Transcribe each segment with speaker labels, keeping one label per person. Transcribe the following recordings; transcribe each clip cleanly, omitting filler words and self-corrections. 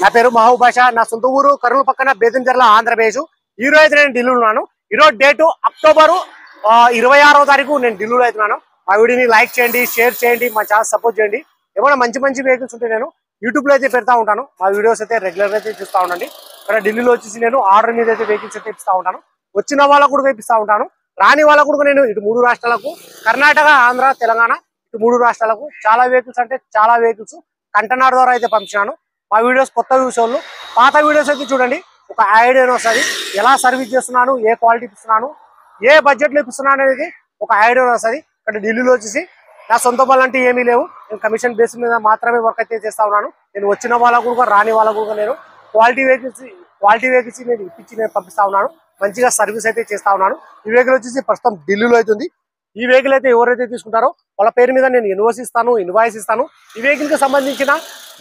Speaker 1: నా పేరు మహబూబ్ బాషా. నా సొంత ఊరు కర్నూలు పక్కన బేతంచెర్ల ఆంధ్రప్రదేశ్. ఈ రోజు అయితే నేను ఢిల్లీలో ఉన్నాను. ఈరోజు డేటు అక్టోబర్ 26వ తారీఖు నేను ఢిల్లీలో అవుతున్నాను. మా వీడియోని లైక్ చేయండి, షేర్ చేయండి, మా ఛానల్ సపోర్ట్ చేయండి. ఏమైనా మంచి మంచి వెహికల్స్ ఉంటే నేను యూట్యూబ్ లో అయితే పెడతా ఉంటాను. మా వీడియోస్ అయితే రెగ్యులర్ అయితే చూస్తూ ఉండండి. ఇక్కడ ఢిల్లీలో వచ్చేసి నేను ఆర్డర్ మీద అయితే వెహికల్స్ అయితే ఇస్తూ ఉంటాను. వచ్చిన వాళ్ళకు కూడా వేపిస్తూ ఉంటాను, రాని వాళ్ళకు కూడా నేను ఇటు 3 రాష్ట్రాలకు కర్ణాటక, ఆంధ్ర, తెలంగాణ ఇటు 3 రాష్ట్రాలకు చాలా వెహికల్స్ అంటే చాలా వెహికల్స్ కంటైనర్ ద్వారా అయితే పంపించాను. మా వీడియోస్ కొత్త వ్యూస్ వాళ్ళు పాత వీడియోస్ అయితే చూడండి, ఒక ఐడియా వస్తుంది. ఎలా సర్వీస్ చేస్తున్నాను, ఏ క్వాలిటీ ఇస్తున్నాను, ఏ బడ్జెట్లో ఇస్తున్నాను అనేది ఒక ఐడియా వస్తుంది. ఇక్కడ ఢిల్లీలో వచ్చేసి నా సొంత వాళ్ళంటే ఏమీ లేవు. నేను కమిషన్ బేస్ మీద మాత్రమే వర్క్ అయితే చేస్తా ఉన్నాను. నేను వచ్చిన వాళ్ళకు కూడా రాని వాళ్ళకు కూడా నేను క్వాలిటీ వెహికల్స్ నేను ఇప్పించి నేను పంపిస్తా ఉన్నాను. మంచిగా సర్వీస్ అయితే చేస్తా ఉన్నాను. ఈ వెహికల్ వచ్చేసి ప్రస్తుతం ఢిల్లీలో అవుతుంది. ఈ వెహికల్ అయితే ఎవరైతే తీసుకుంటారో వాళ్ళ పేరు మీద నేను ఇన్వాయిస్ ఇస్తాను. ఈ వెహికల్ కి సంబంధించిన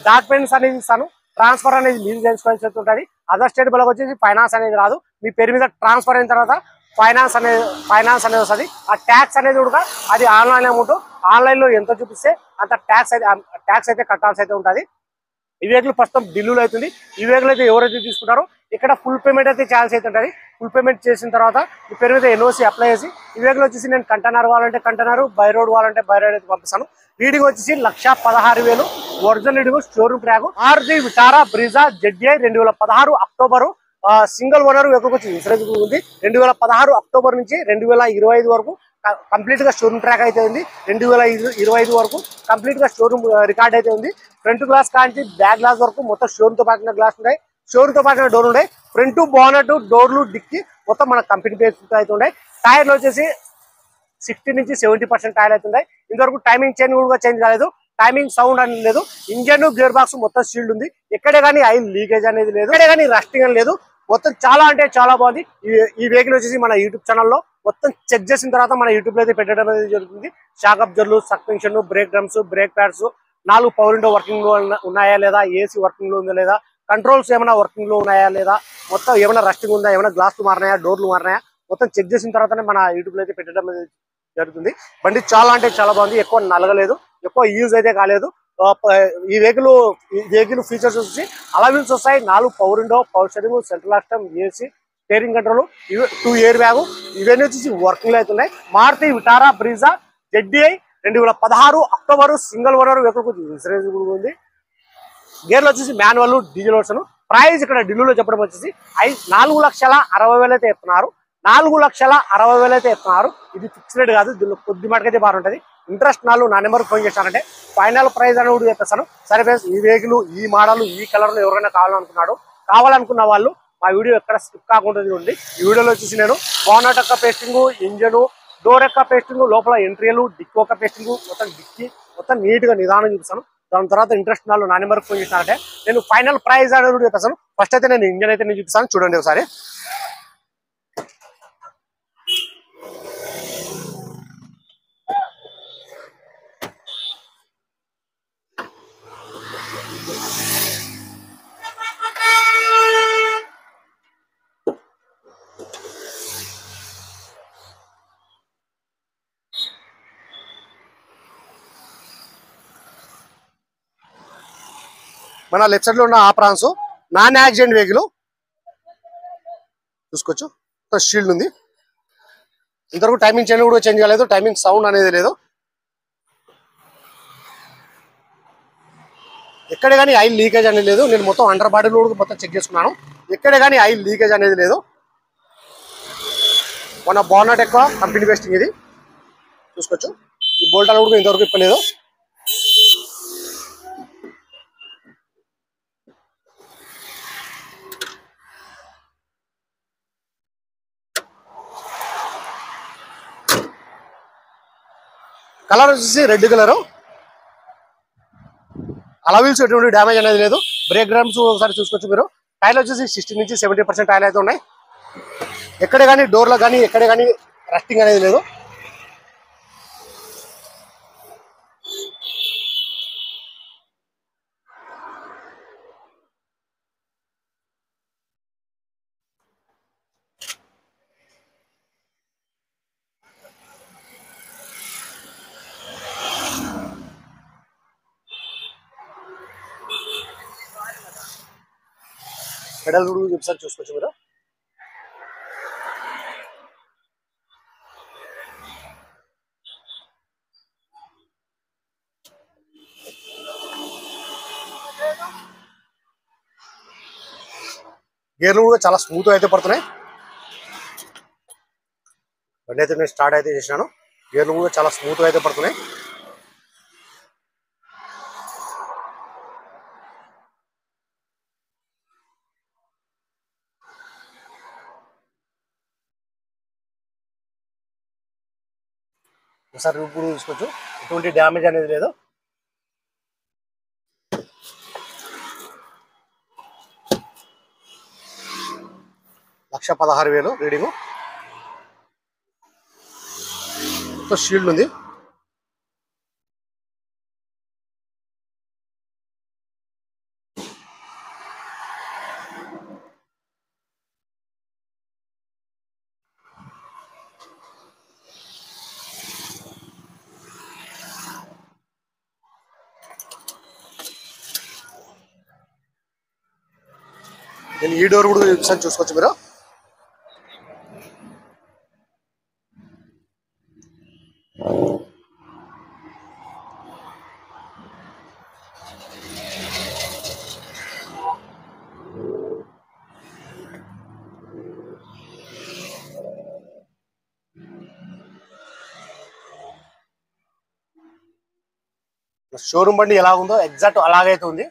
Speaker 1: డాక్యుమెంట్స్ అనేది ఇస్తాను. ట్రాన్స్ఫర్ అనేది మీరు తెలుసుకోవాల్సి ఉంటుంది. అదర్ స్టేట్ వాళ్ళకి వచ్చేసి ఫైనాన్స్ అనేది రాదు. మీ పేరు మీద ట్రాన్స్ఫర్ అయిన తర్వాత ఫైనాన్స్ అనేది వస్తుంది. ఆ ట్యాక్స్ అనేది కూడా అది ఆన్లైన్ అమౌంట్. ఆన్లైన్ లో ఎంత చూపిస్తే అంత ట్యాక్స్ అయితే కట్టాల్సి అయితే ఉంటుంది. ఈ వెహికల్ ప్రస్తుతం ఢిల్లీలో అవుతుంది. ఈ వెహికల్ అయితే ఎవరైతే తీసుకుంటారో ఇక్కడ ఫుల్ పేమెంట్ అయితే చేయాల్సి అయితే ఉంటుంది. ఫుల్ పేమెంట్ చేసిన తర్వాత ఈ పేరు మీద ఎన్ఓసి అప్లై చేసి ఈ వెహికల్ వచ్చేసి నేను కంటైనర్ కావాలంటే కంటైనర్, బై రోడ్ కావాలంటే బై రోడ్ అయితే పంపిస్తాను. రీడింగ్ వచ్చేసి 1,16,000 original reading, showroom track, Maruti Vitara Brezza ZDI 2016 October. Single owner vehicle వచ్చి ఇన్సూరెన్స్ ఉంది. 2016 అక్టోబర్ నుంచి 2025 వరకు కంప్లీట్ గా షోరూమ్ ట్రాక్ అయితే ఉంది. 2025 వరకు కంప్లీట్ గా షోరూమ్ రికార్డ్ అయితే ఉంది. ఫ్రంట్ గ్లాస్ కాంచి బ్యాక్ గ్లాస్ వరకు మొత్తం షోరూమ్ తో పాటిన గ్లాస్ ఉన్నాయి. షోరూమ్ తో పాటిన డోర్ ఉన్నాయి. ఫ్రంట్ బానెట్, డోర్లు, డిక్కి మొత్తం మన కంపెనీ పేరు అయితే ఉన్నాయి. టైర్లు వచ్చేసి 60 నుంచి 70% టైర్లు అయితే ఉన్నాయి. ఇంతవరకు టైమింగ్ చైన్ కూడా చేంజ్ కాలేదు. టైమింగ్ సౌండ్ అనేది లేదు. ఇంజన్, గేర్ బాక్స్ మొత్తం షీల్డ్ ఉంది. ఎక్కడే కానీ ఆయిల్ లీకేజ్ అనేది లేదు. ఎక్కడే కానీ రస్టింగ్ అని లేదు. మొత్తం చాలా అంటే చాలా బాగుంది. ఈ వెహికల్ వచ్చేసి మన యూట్యూబ్ ఛానల్లో మొత్తం చెక్ చేసిన తర్వాత మన యూట్యూబ్ లో అయితే పెట్టడం అనేది జరుగుతుంది. Shock absorbers, suspension, brake drums, brake pads, 4 power window working లో ఉన్నాయా లేదా, ఏసీ వర్కింగ్ లో ఉందా లేదా, కంట్రోల్స్ ఏమైనా వర్కింగ్ లో ఉన్నాయా లేదా, మొత్తం ఏమైనా రస్టింగ్ ఉందా, ఏమైనా గ్లాసులు మారినాయా, డోర్లు మారినాయా, మొత్తం చెక్ చేసిన తర్వాతనే మన యూట్యూబ్ లో అయితే పెట్టడం అనేది జరుగుతుంది. బండి చాలా అంటే చాలా బాగుంది. ఎక్కువ నలగలేదు, ఎక్కువ యూజ్ అయితే కాలేదు. ఈ వెహికల్ ఫీచర్స్ వచ్చి అలవిల్స్ వస్తాయి. 4 power window, power steering, central లాక్టమ్, AC, steering control, 2 air bag, ఇవన్నీ వచ్చేసి వర్కింగ్ లో అవుతున్నాయి. Maruti Vitara Brezza ZDI 2016 October single owner vehicle insurance ఉంది. గేర్లు వచ్చేసి మాన్యువల్, డీజిల్ వర్షన్. ప్రైస్ ఇక్కడ ఢిల్లీలో చెప్పడం వచ్చేసి 4,60,000 అయితే చెప్తున్నారు. 4,60,000 అయితే చెప్తున్నారు. ఇది ఫిక్స్ రేట్ కాదు, దీనిలో కొద్ది మటుకైతే బాగుంటుంది. ఇంట్రెస్ట్ నా నెంబర్కి ఫోన్ చేశానంటే ఫైనల్ ప్రైస్ అని కూడా చెప్పేస్తాను. సరే ఫ్రెండ్స్, ఈ వెహికల్, ఈ మోడల్, ఈ కలర్ లో ఎవరైనా కావాలనుకున్న వాళ్ళు మా వీడియో ఎక్కడ స్కిప్ కాకుండా చూడండి. ఈ వీడియోలో వచ్చేసి నేను బానెట్ యొక్క పేస్టింగ్, ఇంజన్, డోర్ యొక్క పేస్టింగ్, లోపల ఎంట్రీలు, డిక్కీ యొక్క పేస్టింగ్, మొత్తం డిక్కీ మొత్తం నీట్ గా నిదానం చూపిస్తాను. దాని తర్వాత ఇంట్రెస్ట్ నా నెంబర్కి ఫోన్ చేశానంటే నేను ఫైనల్ ప్రైస్ అనేది కూడా చెప్పేస్తాను. ఫస్ట్ అయితే నేను ఇంజన్ అయితే నేను చూపిస్తాను, చూడండి ఒకసారి. మన లెఫ్ట్ సైడ్ లో ఉన్న ఆప్రాన్స్ నాన్ యాక్సిడెంట్ వెహికల్ చూసుకోవచ్చు. షీల్డ్ ఉంది. ఇంతవరకు టైమింగ్ చైన్ కూడా చేంజ్ కాలేదు. టైమింగ్ సౌండ్ అనేది లేదు. ఎక్కడే కానీ ఆయిల్ లీకేజ్ అనేది లేదు. నేను మొత్తం అండర్ బాడీలో కూడా మొత్తం చెక్ చేసుకున్నాను. ఎక్కడే కానీ ఆయిల్ లీకేజ్ అనేది లేదు. మన బానెట్ ఎక్కువ కంపెనీ బెస్టింగ్ ఇది చూసుకోవచ్చు. ఈ బోల్ట్ కూడా ఇంతవరకు ఇప్పలేదు. కలర్ వచ్చేసి రెడ్ కలర్. అలవిల్స్ ఎటువంటి డ్యామేజ్ అనేది లేదు. బ్రేక్ డ్రమ్స్ ఒకసారి చూసుకోవచ్చు మీరు. టైర్లు వచ్చేసి 60 నుంచి 70% టైర్లు అయితే ఉన్నాయి. ఎక్కడే కానీ డోర్లో కానీ ఎక్కడే కానీ రస్టింగ్ అనేది లేదు. పెడల్ కూడా ఒకసారి చూసుకోవచ్చు మీరు. గేర్లు కూడా చాలా స్మూత్ అయితే పడుతున్నాయి. బండి అయితే నేను స్టార్ట్ అయితే చేసినాను. గేర్లు కూడా చాలా స్మూత్ అయితే పడుతున్నాయి. ఒకసారి ఇప్పుడు చూసుకోవచ్చు, ఎటువంటి డ్యామేజ్ అనేది లేదు. ₹1,16,000 రీడింగు. షీల్డ్ ఉంది. నేను ఈ డోర్ కూడా ఒకసారి చూసుకోవచ్చు మీరు. షోరూమ్ బండి ఎలా ఉందో ఎగ్జాక్ట్ అలాగైతే ఉంది.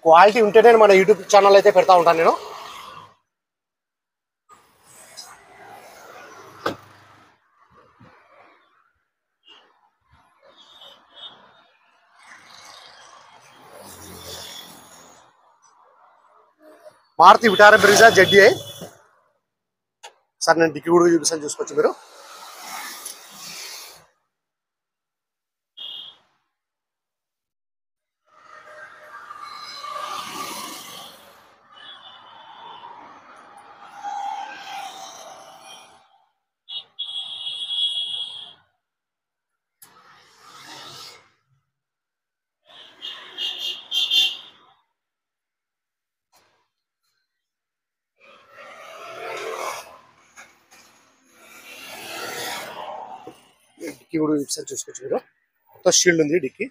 Speaker 1: క్వాలిటీ ఉంటేనే మన యూట్యూబ్ ఛానల్ అయితే పెడతా ఉంటాను నేను. Maruti Vitara Brezza ZDI. Sir నేను డిక్కీ కూడా చూపిస్తాను, చూసుకోవచ్చు మీరు. డిక్కీ కూడా ఒకసారి చూసుకోవచ్చు మీరు. మొత్తం షీల్డ్ ఉంది డిక్కీ.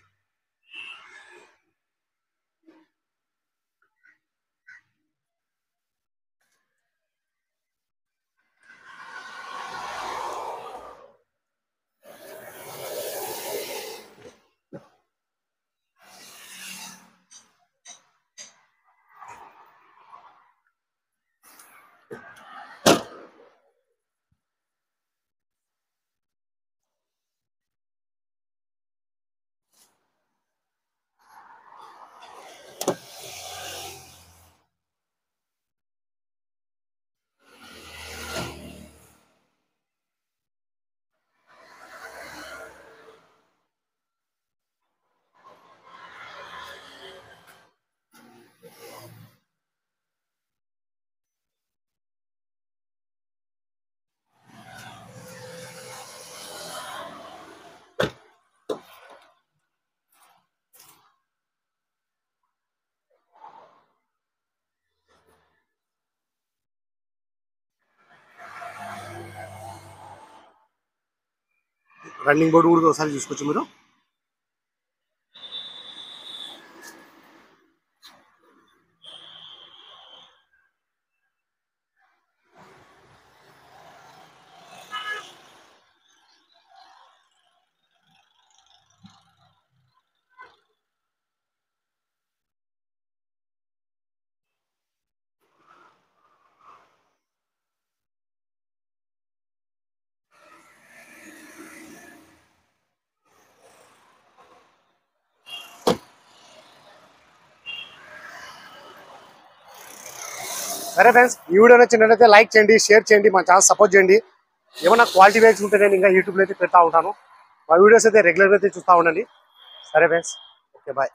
Speaker 1: రన్నింగ్ బోర్డు కూడా ఒకసారి చూసుకోవచ్చు మీరు. సరే ఫ్రెండ్స్, ఈ వీడియో నచ్చినట్లయితే లైక్ చేయండి, షేర్ చేయండి, మా ఛానల్ సపోర్ట్ చేయండి. ఏమన్నా క్వాలిటీ బైక్స్ ఉంటే నేను ఇంకా యూట్యూబ్లో అయితే పెడతా ఉంటాను. మా వీడియోస్ అయితే రెగ్యులర్గా అయితే చూస్తూ ఉండండి. సరే ఫ్రెండ్స్, ఓకే బాయ్.